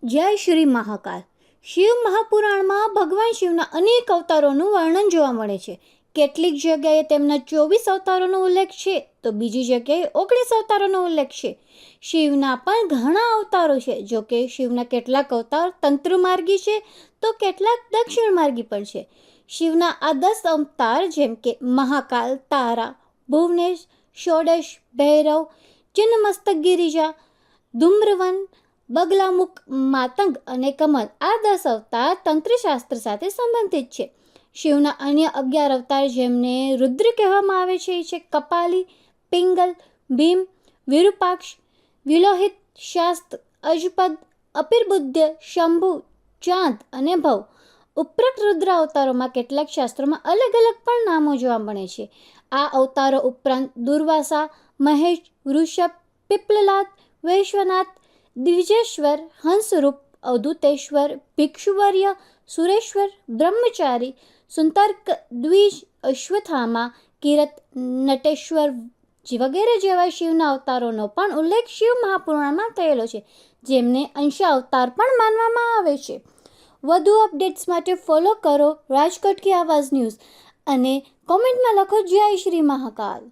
જય શ્રી મહાકાલ. શિવ મહાપુરાણમાં ભગવાન શિવના અનેક અવતારોનું વર્ણન જોવા મળે છે. કેટલીક જગ્યાએ તેમના 24 અવતારોનો ઉલ્લેખ છે તો બીજી જગ્યાએ 19 અવતારોનો ઉલ્લેખ છે. શિવના પણ ઘણા અવતારો છે. જો કે શિવના કેટલાક અવતાર તંત્રમાર્ગી છે તો કેટલાક દક્ષિણ માર્ગી પણ છે. શિવના આ 10 અવતાર જેમ કે મહાકાલ, તારા, ભુવનેશ, ષોડશ, ભૈરવ, ચિન્નમસ્તક ગિરિજા, ધૂમ્રવન, બગલામુખ, માતંગ અને કમલ, આ 10 અવતાર તંત્રશાસ્ત્ર સાથે સંબંધિત છે. શિવના અન્ય 11 અવતાર જેમને રુદ્ર કહેવામાં આવે છે એ છે કપાલી, પિંગલ, ભીમ, વિરૂપાક્ષ, વિલોહિત, શાસ્ત, અજપદ, અપિર્બુદ્ધ, શંભુ, ચાંદ અને ભવ. ઉપરોક્ત રુદ્ર અવતારોમાં કેટલાક શાસ્ત્રોમાં અલગ અલગ પણ નામો જોવા મળે છે. આ અવતારો ઉપરાંત દુર્વાસા, મહેશ, વૃષભ, પિપ્પલાદ, વૈશ્વનાથ, દ્વિજેશ્વર, હંસરૂપ, અવધૂતેશ્વર, ભિક્ષુવર્ય, સુરેશ્વર, બ્રહ્મચારી, સુંતર્ક, દ્વિજ, અશ્વત્થામા, કિરત, નટેશ્વર વગેરે જેવા શિવના અવતારોનો પણ ઉલ્લેખ શિવ મહાપુરાણમાં થયેલો છે, જેમને અંશાવતાર પણ માનવામાં આવે છે. વધુ અપડેટ્સ માટે ફોલો કરો રાજકોટ કી આવાઝ ન્યૂઝ અને કોમેન્ટમાં લખો જય શ્રી મહાકાલ.